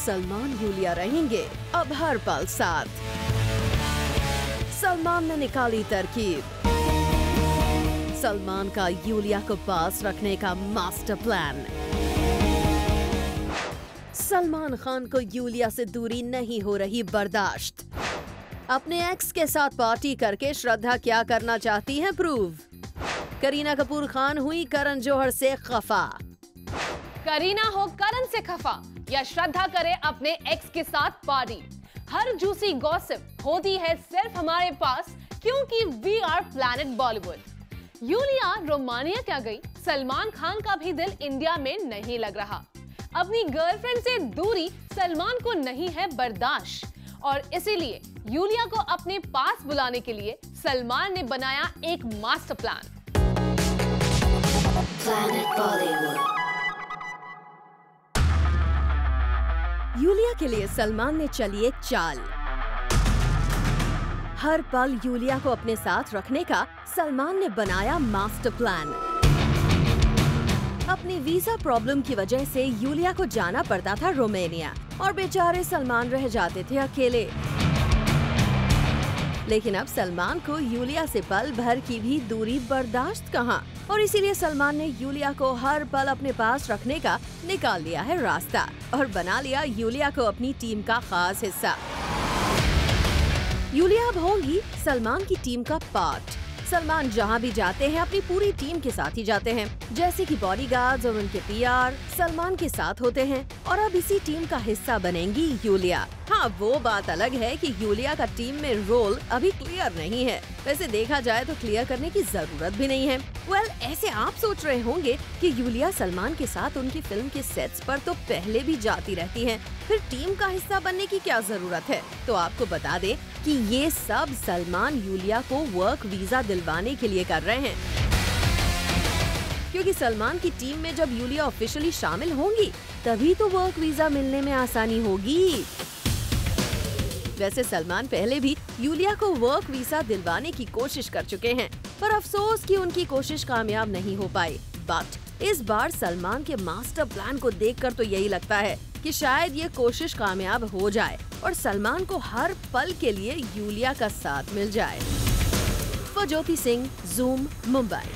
Salman Yulia रहेंगे अब हर पल साथ। सलमान ने निकाली तरकीब, सलमान का यूलिया को पास रखने का मास्टर प्लान। सलमान खान को यूलिया से दूरी नहीं हो रही बर्दाश्त। अपने एक्स के साथ पार्टी करके श्रद्धा क्या करना चाहती है प्रूव। करीना कपूर खान हुई करण जौहर से खफा। करीना हो करण से खफा या श्रद्धा करे अपने एक्स के साथ पार्टी, हर जूसी गॉसिप होती है सिर्फ हमारे पास, क्योंकि we are Planet Bollywood. Iulia Romania क्या गई, सलमान खान का भी दिल इंडिया में नहीं लग रहा। अपनी गर्लफ्रेंड से दूरी सलमान को नहीं है बर्दाश्त और इसीलिए यूलिया को अपने पास बुलाने के लिए सलमान ने बनाया एक मास्टर प्लान। यूलिया के लिए सलमान ने चली एक चाल। हर पल यूलिया को अपने साथ रखने का सलमान ने बनाया मास्टर प्लान। अपनी वीजा प्रॉब्लम की वजह से यूलिया को जाना पड़ता था रोमानिया और बेचारे सलमान रह जाते थे अकेले। लेकिन अब सलमान को यूलिया से पल भर की भी दूरी बर्दाश्त कहां, और इसीलिए सलमान ने यूलिया को हर पल अपने पास रखने का निकाल लिया है रास्ता और बना लिया यूलिया को अपनी टीम का खास हिस्सा। यूलिया अब होंगी सलमान की टीम का पार्ट। सलमान जहां भी जाते हैं अपनी पूरी टीम के साथ ही जाते हैं, जैसे कि बॉडीगार्ड्स और उनके पीआर सलमान के साथ होते हैं और अब इसी टीम का हिस्सा बनेंगी यूलिया। हाँ, वो बात अलग है कि यूलिया का टीम में रोल अभी क्लियर नहीं है। वैसे देखा जाए तो क्लियर करने की जरूरत भी नहीं है। वेल, ऐसे आप सोच रहे होंगे कि यूलिया सलमान के साथ उनकी फिल्म के सेट्स पर तो पहले भी जाती रहती हैं, फिर टीम का हिस्सा बनने की क्या जरूरत है। तो आपको बता दें कि ये सब सलमान यूलिया को वर्क वीजा दिलवाने के लिए कर रहे हैं, क्योंकि सलमान की टीम में जब यूलिया ऑफिशियली शामिल होंगी तभी तो वर्क वीजा मिलने में आसानी होगी। वैसे सलमान पहले भी यूलिया को वर्क वीजा दिलवाने की कोशिश कर चुके हैं, पर अफसोस कि उनकी कोशिश कामयाब नहीं हो पाई। बट इस बार सलमान के मास्टर प्लान को देखकर तो यही लगता है कि शायद ये कोशिश कामयाब हो जाए और सलमान को हर पल के लिए यूलिया का साथ मिल जाए। ज्योति सिंह, जूम, मुंबई।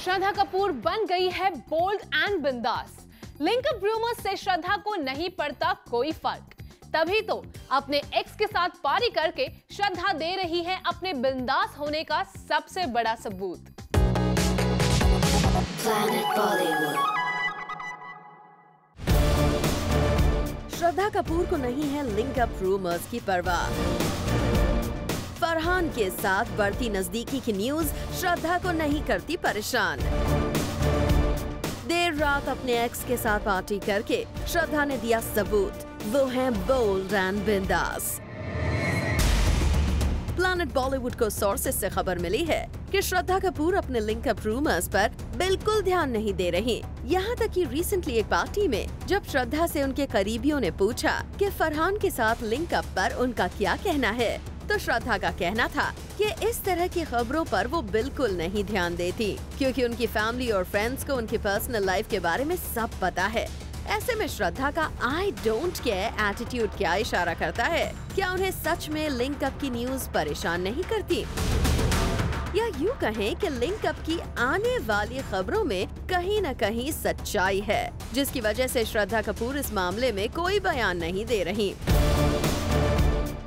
श्रद्धा कपूर बन गई है बोल्ड एंड बिंदास। लिंकअप रूमर्स से श्रद्धा को नहीं पड़ता कोई फर्क, तभी तो अपने एक्स के साथ पारी करके श्रद्धा दे रही है अपने बिंदास होने का सबसे बड़ा सबूत। श्रद्धा कपूर को नहीं है लिंकअप रूमर्स की परवाह। फरहान के साथ बढ़ती नजदीकी की न्यूज श्रद्धा को नहीं करती परेशान। देर रात अपने एक्स के साथ पार्टी करके श्रद्धा ने दिया सबूत, वो है बोल्ड एंड बिंदास। प्लैनेट बॉलीवुड को सोर्सेस से खबर मिली है कि श्रद्धा कपूर अपने लिंकअप रूमर्स पर बिल्कुल ध्यान नहीं दे रही। यहाँ तक कि रिसेंटली एक पार्टी में जब श्रद्धा से उनके करीबियों ने पूछा कि फरहान के साथ लिंकअप पर उनका क्या कहना है, तो श्रद्धा का कहना था कि इस तरह की खबरों पर वो बिल्कुल नहीं ध्यान देती, क्योंकि उनकी फैमिली और फ्रेंड्स को उनकी पर्सनल लाइफ के बारे में सब पता है। ऐसे में श्रद्धा का आई डोंट केयर एटीट्यूड क्या इशारा करता है? क्या उन्हें सच में लिंकअप की न्यूज परेशान नहीं करती? या यूँ कहें कि लिंकअप की आने वाली खबरों में कहीं न कहीं सच्चाई है, जिसकी वजह से श्रद्धा कपूर इस मामले में कोई बयान नहीं दे रही।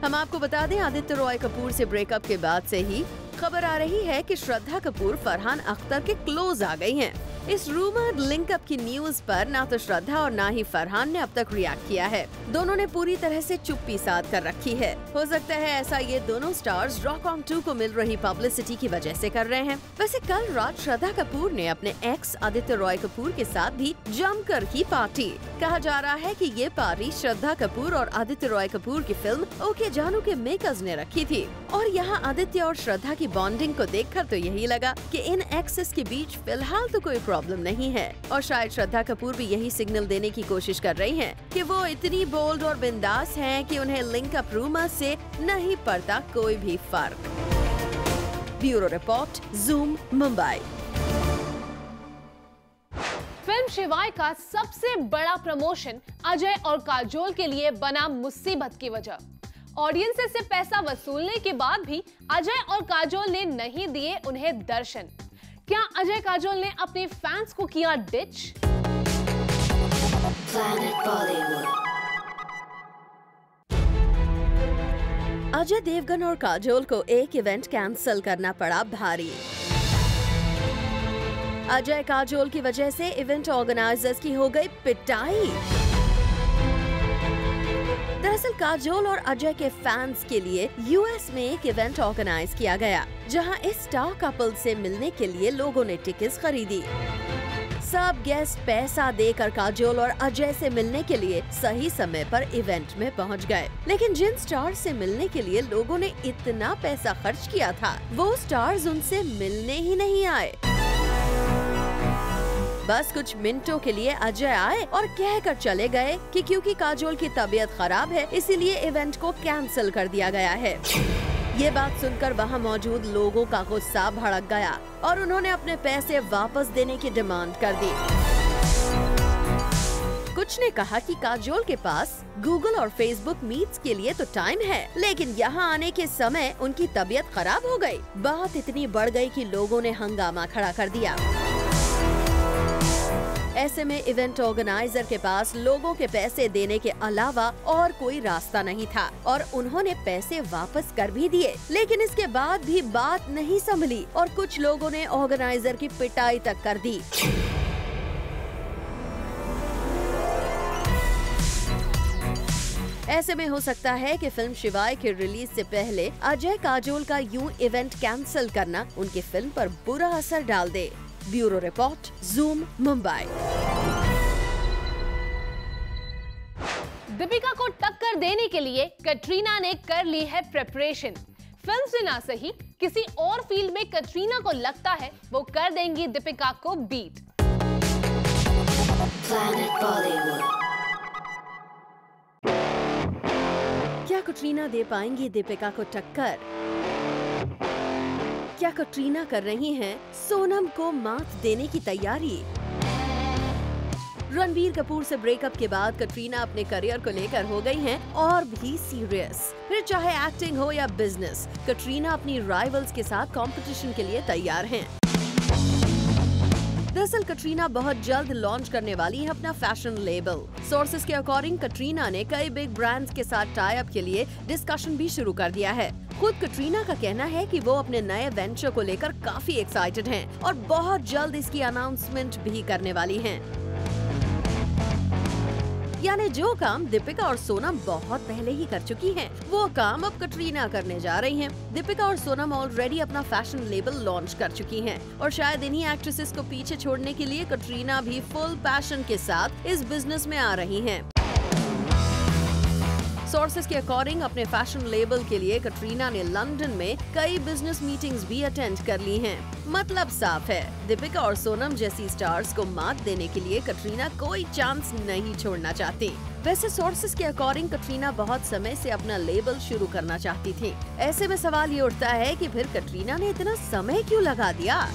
हम आपको बता दें, आदित्य रॉय कपूर से ब्रेकअप के बाद से ही खबर आ रही है कि श्रद्धा कपूर फरहान अख्तर के क्लोज आ गई हैं। इस रूमर्ड लिंकअप की न्यूज पर ना तो श्रद्धा और ना ही फरहान ने अब तक रिएक्ट किया है। दोनों ने पूरी तरह से चुप्पी साध कर रखी है। हो सकता है ऐसा ये दोनों स्टार्स रॉक ऑन 2 को मिल रही पब्लिसिटी की वजह से कर रहे हैं। वैसे कल रात श्रद्धा कपूर ने अपने एक्स आदित्य रॉय कपूर के साथ भी जमकर की पार्टी। कहा जा रहा है कि ये पार्टी श्रद्धा कपूर और आदित्य रॉय कपूर की फिल्म ओके जानू के मेकर्स ने रखी थी, और यहाँ आदित्य और श्रद्धा की बॉन्डिंग को देखकर तो यही लगा कि इन एक्सेस के बीच फिलहाल तो कोई प्रॉब्लम नहीं है, और शायद श्रद्धा कपूर भी यही सिग्नल देने की कोशिश कर रही हैं कि वो इतनी बोल्ड और बिंदास हैं कि उन्हें लिंकअप रूमर्स से नहीं पड़ता कोई भी फर्क। Bureau report, zoom, Mumbai. Film शिवाय का सबसे बड़ा प्रमोशन अजय और काजोल के लिए बना मुसीबत की वजह। ऑडियंसेस से पैसा वसूलने के बाद भी अजय और काजोल ने नहीं दिए उन्हें दर्शन। क्या अजय काजोल ने अपने फैंस को किया डिच? अजय देवगन और काजोल को एक इवेंट कैंसिल करना पड़ा भारी। अजय काजोल की वजह से इवेंट ऑर्गेनाइजर्स की हो गई पिटाई। दरअसल काजोल और अजय के फैंस के लिए यूएस में एक इवेंट ऑर्गेनाइज किया गया, जहां इस स्टार कपल से मिलने के लिए लोगों ने टिकट्स खरीदी। सब गेस्ट पैसा देकर काजोल और अजय से मिलने के लिए सही समय पर इवेंट में पहुंच गए, लेकिन जिन स्टार से मिलने के लिए लोगों ने इतना पैसा खर्च किया था, वो स्टार्स उनसे मिलने ही नहीं आए। बस कुछ मिनटों के लिए अजय आए और कहकर चले गए कि क्योंकि काजोल की तबीयत खराब है, इसीलिए इवेंट को कैंसिल कर दिया गया है। ये बात सुनकर वहाँ मौजूद लोगों का गुस्सा भड़क गया और उन्होंने अपने पैसे वापस देने की डिमांड कर दी। कुछ ने कहा कि काजोल के पास गूगल और फेसबुक मीट्स के लिए तो टाइम है, लेकिन यहाँ आने के समय उनकी तबीयत खराब हो गई। बात इतनी बढ़ गई कि लोगों ने हंगामा खड़ा कर दिया। ऐसे में इवेंट ऑर्गेनाइजर के पास लोगों के पैसे देने के अलावा और कोई रास्ता नहीं था और उन्होंने पैसे वापस कर भी दिए, लेकिन इसके बाद भी बात नहीं संभली और कुछ लोगों ने ऑर्गेनाइजर की पिटाई तक कर दी। ऐसे में हो सकता है कि फिल्म शिवाय के रिलीज से पहले अजय काजोल का यूं इवेंट कैंसिल करना उनकी फिल्म पर बुरा असर डाल दे। Bureau report, zoom, Mumbai. Deepika को टक्कर देने के लिए कटरीना ने कर ली है प्रिपरेशन। फिल्म से ना सही, किसी और फील्ड में कटरीना को लगता है वो कर देंगी दीपिका को बीट। क्या कटरीना दे पाएंगी दीपिका को टक्कर? क्या कटरीना कर रही हैं सोनम को मात देने की तैयारी? रणबीर कपूर से ब्रेकअप के बाद कटरीना अपने करियर को लेकर हो गई हैं और भी सीरियस। फिर चाहे एक्टिंग हो या बिजनेस, कटरीना अपनी राइवल्स के साथ कंपटीशन के लिए तैयार हैं। दरअसल कटरीना बहुत जल्द लॉन्च करने वाली है अपना फैशन लेबल। सोर्सेज के अकॉर्डिंग कटरीना ने कई बिग ब्रांड्स के साथ टाई अप के लिए डिस्कशन भी शुरू कर दिया है। खुद कटरीना का कहना है कि वो अपने नए वेंचर को लेकर काफी एक्साइटेड हैं और बहुत जल्द इसकी अनाउंसमेंट भी करने वाली हैं। यानी जो काम दीपिका और सोनम बहुत पहले ही कर चुकी हैं, वो काम अब कटरीना करने जा रही हैं। दीपिका और सोनम ऑलरेडी अपना फैशन लेबल लॉन्च कर चुकी हैं और शायद इन्हीं एक्ट्रेसेस को पीछे छोड़ने के लिए कटरीना भी फुल पैशन के साथ इस बिजनेस में आ रही हैं। सोर्सेज के अकॉर्डिंग अपने फैशन लेबल के लिए कटरीना ने लंदन में कई बिजनेस मीटिंग्स भी अटेंड कर ली हैं। मतलब साफ है, दीपिका और सोनम जैसी स्टार्स को मात देने के लिए कटरीना कोई चांस नहीं छोड़ना चाहती। वैसे सोर्सेज के अकॉर्डिंग कटरीना बहुत समय से अपना लेबल शुरू करना चाहती थी। ऐसे में सवाल ये उठता है कि फिर कटरीना ने इतना समय क्यों लगा दिया?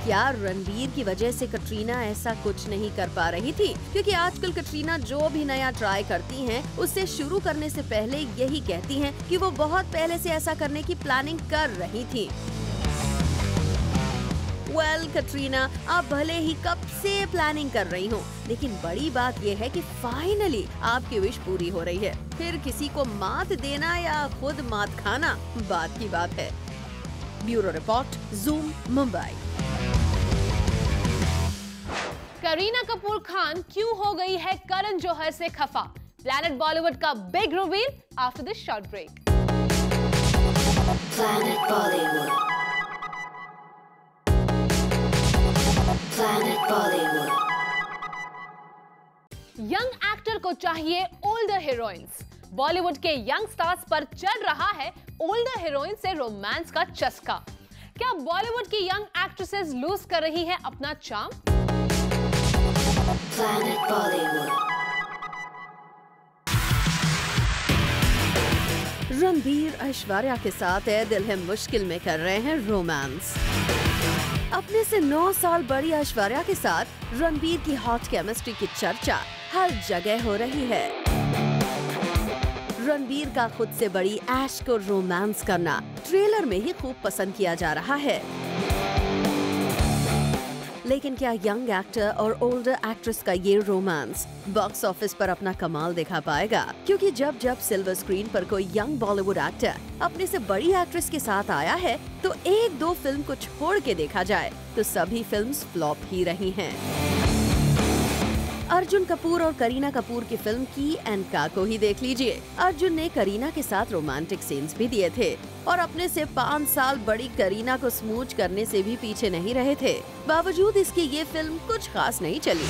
क्या रणबीर की वजह से कटरीना ऐसा कुछ नहीं कर पा रही थी? क्योंकि आजकल कटरीना जो भी नया ट्राई करती हैं, उससे शुरू करने से पहले यही कहती हैं कि वो बहुत पहले से ऐसा करने की प्लानिंग कर रही थी। कटरीना, आप भले ही कब से प्लानिंग कर रही हो, लेकिन बड़ी बात ये है कि फाइनली आपकी विश पूरी हो रही है। फिर किसी को मात देना या खुद मात खाना बात की बात है। Bureau report, zoom, Mumbai. Kareena Kapoor Khan क्यों हो गई है करण जौहर से खफा? प्लैनेट बॉलीवुड का big reveal after this short break. Planet Bollywood. Young actor को चाहिए ओल्डर हीरोइंस। बॉलीवुड के यंग स्टार्स पर चढ़ रहा है ओल्डर हीरोइन से रोमांस का चस्का। क्या बॉलीवुड की यंग एक्ट्रेसेस लूज कर रही हैं अपना चार्म? प्लैनेट बॉलीवुड। रणबीर ऐश्वर्या के साथ ए दिल है मुश्किल में कर रहे हैं रोमांस। अपने से 9 साल बड़ी ऐश्वर्या के साथ रणबीर की हॉट केमिस्ट्री की चर्चा हर जगह हो रही है। रणबीर का खुद से बड़ी ऐश को रोमांस करना ट्रेलर में ही खूब पसंद किया जा रहा है। लेकिन क्या यंग एक्टर और ओल्डर एक्ट्रेस का ये रोमांस बॉक्स ऑफिस पर अपना कमाल दिखा पाएगा? क्योंकि जब जब सिल्वर स्क्रीन पर कोई यंग बॉलीवुड एक्टर अपने से बड़ी एक्ट्रेस के साथ आया है तो एक दो फिल्म को छोड़ के देखा जाए तो सभी फिल्म्स फ्लॉप ही रही हैं। अर्जुन कपूर और करीना कपूर की फिल्म की एंड का को ही देख लीजिए। अर्जुन ने करीना के साथ रोमांटिक सीन्स भी दिए थे और अपने से 5 साल बड़ी करीना को स्मूच करने से भी पीछे नहीं रहे थे। बावजूद इसके ये फिल्म कुछ खास नहीं चली।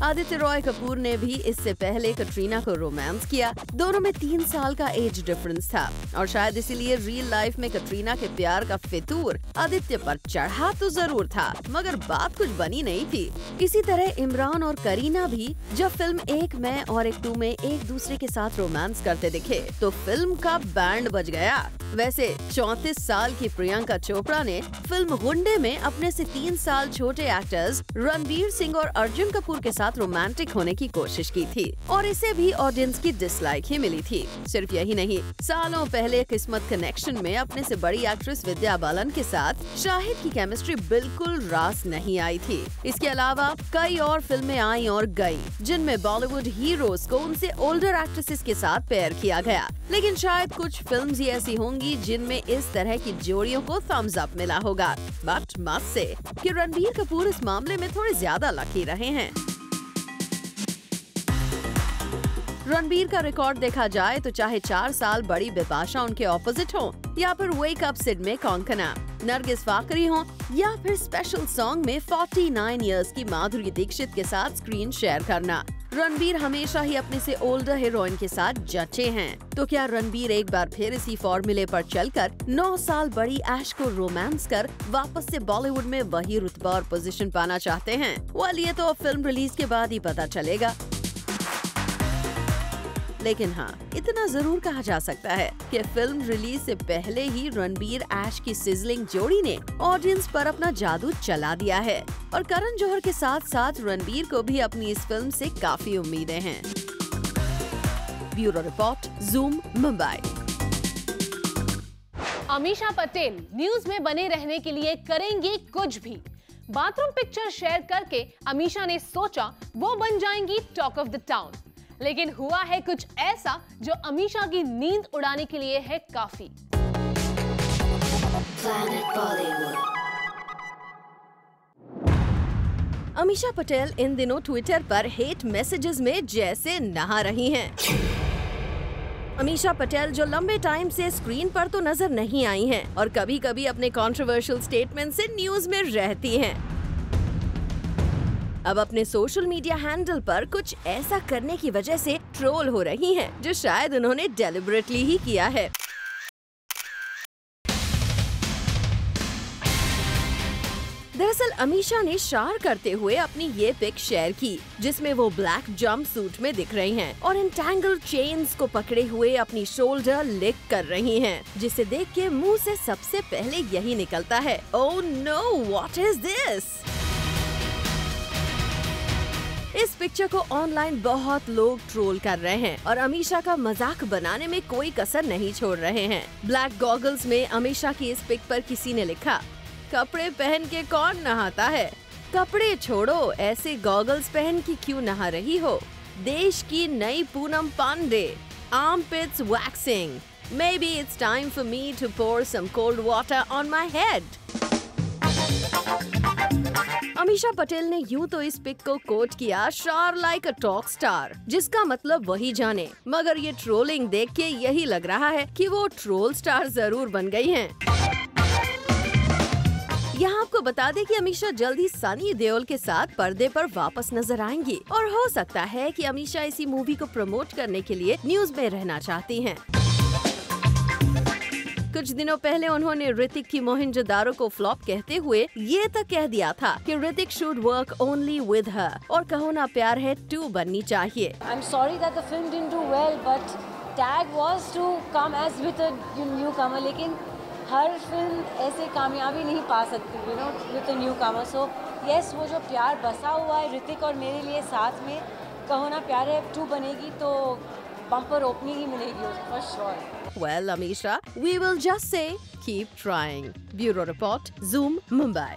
आदित्य रॉय कपूर ने भी इससे पहले कटरीना को रोमांस किया। दोनों में 3 साल का एज डिफरेंस था और शायद इसीलिए रियल लाइफ में कटरीना के प्यार का फितूर आदित्य पर चढ़ा तो जरूर था, मगर बात कुछ बनी नहीं थी। इसी तरह इमरान और करीना भी जब फिल्म एक मैं और एक टू में एक दूसरे के साथ रोमांस करते दिखे तो फिल्म का बैंड बज गया। वैसे 34 साल की प्रियंका चोपड़ा ने फिल्म गुंडे में अपने से 3 साल छोटे एक्टर्स रणवीर सिंह और अर्जुन कपूर के साथ रोमांटिक होने की कोशिश की थी और इसे भी ऑडियंस की डिसलाइक ही मिली थी। सिर्फ यही नहीं, सालों पहले किस्मत कनेक्शन में अपने से बड़ी एक्ट्रेस विद्या बालन के साथ शाहिद की केमिस्ट्री बिल्कुल रास नहीं आई थी। इसके अलावा कई और फिल्में आई और गई जिनमें बॉलीवुड हीरोज को उनसे ओल्डर एक्ट्रेसेस के साथ पेयर किया गया, लेकिन शायद कुछ फिल्म्स ही ऐसी होंगी जिनमें इस तरह की जोड़ियों को थम्स अप मिला होगा। बट मस्ट से कि रणबीर कपूर इस मामले में थोड़े ज्यादा लकी रहे हैं। रणबीर का रिकॉर्ड देखा जाए तो चाहे 4 साल बड़ी बिपाशा उनके ऑपोजिट हो या फिर वेक अप सिड में कॉन्कना, नरगिस फाकरी हो या फिर स्पेशल सॉन्ग में 49 इयर्स की माधुरी दीक्षित के साथ स्क्रीन शेयर करना, रणबीर हमेशा ही अपने से ओल्डर हीरोइन के साथ जचे हैं। तो क्या रणबीर एक बार फिर इसी फॉर्मूले पर चलकर 9 साल बड़ी ऐश को रोमांस कर वापस से बॉलीवुड में वही रुतबा और पोजीशन पाना चाहते हैं? वेल, ये तो फिल्म रिलीज के बाद ही पता चलेगा। लेकिन हाँ, इतना जरूर कहा जा सकता है कि फिल्म रिलीज से पहले ही रणबीर ऐश की सिजलिंग जोड़ी ने ऑडियंस पर अपना जादू चला दिया है और करण जौहर के साथ साथ रणबीर को भी अपनी इस फिल्म से काफी उम्मीदें हैं। Bureau report, zoom, Mumbai. Amisha Patel news में बने रहने के लिए करेंगी कुछ भी। बाथरूम पिक्चर शेयर करके अमीषा ने सोचा वो बन जाएंगी टॉक ऑफ द टाउन, लेकिन हुआ है कुछ ऐसा जो अमीषा की नींद उड़ाने के लिए है काफी। अमीषा पटेल इन दिनों ट्विटर पर हेट मैसेजेस में जैसे नहा रही हैं। अमीषा पटेल जो लंबे टाइम से स्क्रीन पर तो नजर नहीं आई हैं और कभी कभी अपने कंट्रोवर्शियल स्टेटमेंट से न्यूज में रहती हैं, अब अपने सोशल मीडिया हैंडल पर कुछ ऐसा करने की वजह से ट्रोल हो रही हैं, जो शायद उन्होंने डेलिबरेटली ही किया है। दरअसल अमीषा ने शावर करते हुए अपनी ये पिक शेयर की जिसमें वो ब्लैक जंप सूट में दिख रही हैं और एंटेंगल्ड चेन्स को पकड़े हुए अपनी शोल्डर लिक कर रही हैं, जिसे देख के मुंह से सबसे पहले यही निकलता है, oh no, what is this. इस पिक्चर को ऑनलाइन बहुत लोग ट्रोल कर रहे हैं और अमीषा का मजाक बनाने में कोई कसर नहीं छोड़ रहे हैं। ब्लैक गॉगल्स में अमीषा की इस पिक पर किसी ने लिखा, कपड़े पहन के कौन नहाता है, कपड़े छोड़ो, ऐसे गॉगल्स पहन के क्यों नहा रही हो। देश की नई Poonam Pandey, armpits waxing, maybe it's time for me to pour some cold water on my head। Amisha Patel ने यूं तो इस पिक को कोट किया शार लाइक अ टॉक स्टार, जिसका मतलब वही जाने, मगर ये ट्रोलिंग देख के यही लग रहा है कि वो ट्रोल स्टार जरूर बन गई हैं। यहाँ आपको बता दें कि अमीषा जल्द ही सनी देओल के साथ पर्दे पर वापस नजर आएंगी और हो सकता है कि अमीषा इसी मूवी को प्रमोट करने के लिए न्यूज में रहना चाहती हैं। कुछ दिनों पहले उन्होंने ऋतिक की मोहिंजोदारो को फ्लॉप कहते हुए ये तक कह दिया था कि Hrithik should work only with her और कहो ना प्यार है 2 बननी चाहिए। I'm sorry that the film didn't do well, but tag was to come as with a newcomer, लेकिन हर फिल्म ऐसे कामयाबी नहीं पा सकती, you know, with a new Qamar. So yes, वो जो प्यार बसा हुआ है ऋतिक और मेरे लिए साथ में, कहो ना प्यार है 2 बनेगी तो बम्पर ओपनिंग ही मिलेगी उसको for sure. Well, Amisha, we will just say keep trying. Bureau Report, Zoom, Mumbai.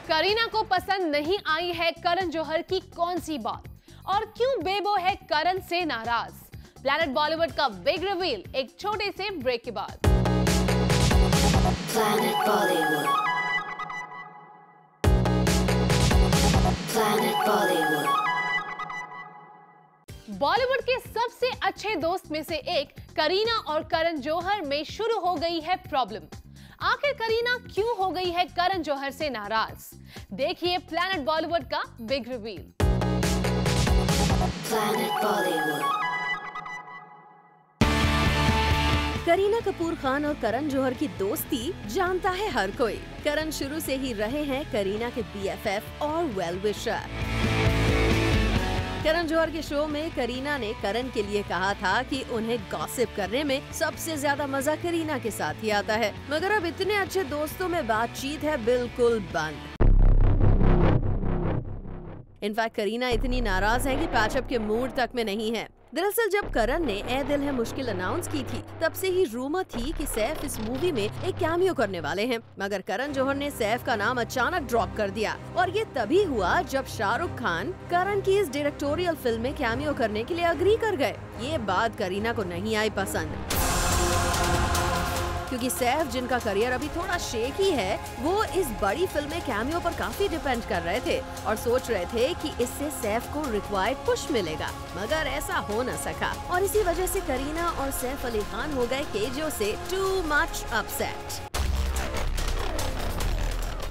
Kareena को पसंद नहीं आई है करण जौहर की कौन सी बात, और क्यों बेबो है करण से नाराज? प्लैनेट बॉलीवुड का बिग रिवील एक छोटे से ब्रेक के बाद। Planet Bollywood. Planet Bollywood. Bollywood के सबसे अच्छे दोस्त में से एक करीना और करण जौहर में शुरू हो गई है प्रॉब्लम। आखिर करीना क्यों हो गई है करण जौहर से नाराज? देखिए प्लैनेट बॉलीवुड का big reveal. Planet Bollywood. Kareena Kapoor Khan और करण जौहर की दोस्ती जानता है हर कोई। करण शुरू से ही रहे हैं करीना के BFF और वेल विशर। करण जौहर के शो में करीना ने करण के लिए कहा था कि उन्हें गॉसिप करने में सबसे ज्यादा मजा करीना के साथ ही आता है, मगर अब इतने अच्छे दोस्तों में बातचीत है बिल्कुल बंद। इनफैक्ट करीना इतनी नाराज है कि पैचअप के मूड तक में नहीं है। दरअसल जब करण ने ए दिल है मुश्किल अनाउंस की थी, तब से ही रूमर थी कि सैफ इस मूवी में एक कैमियो करने वाले हैं, मगर करण जौहर ने सैफ का नाम अचानक ड्रॉप कर दिया। और ये तभी हुआ जब शाहरुख खान करण की इस डायरेक्टोरियल फिल्म में कैमियो करने के लिए अग्री कर गए। ये बात करीना को नहीं आई पसंद, क्योंकि सैफ, जिनका करियर अभी थोड़ा शेकी है, वो इस बड़ी फिल्म में कैमियो पर काफी डिपेंड कर रहे थे और सोच रहे थे कि इससे सैफ को रिक्वायर्ड पुश मिलेगा, मगर ऐसा हो न सका और इसी वजह से करीना और सैफ अली खान हो गए केजो से टू मच अपसेट।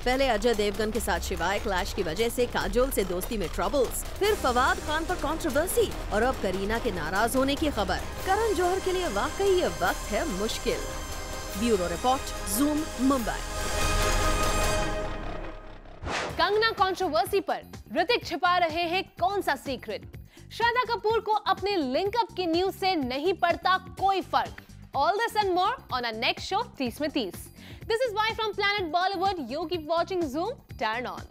पहले अजय देवगन के साथ शिवाय क्लैश की वजह से काजोल से दोस्ती में ट्रबल्स, फिर फवाद खान पर कंट्रोवर्सी और अब करीना के नाराज होने की खबर। करण जौहर के लिए वाकई ये वक्त है मुश्किल। Bureau report, Zoom, Mumbai. Kangana controversy पर ऋतिक छिपा रहे हैं कौन सा सीक्रेट? श्रद्धा कपूर को अपने लिंकअप की न्यूज से नहीं पड़ता कोई फर्क। All this and more on our next show 30 में 30। This is Why from Planet Bollywood. You keep watching Zoom. Turn on.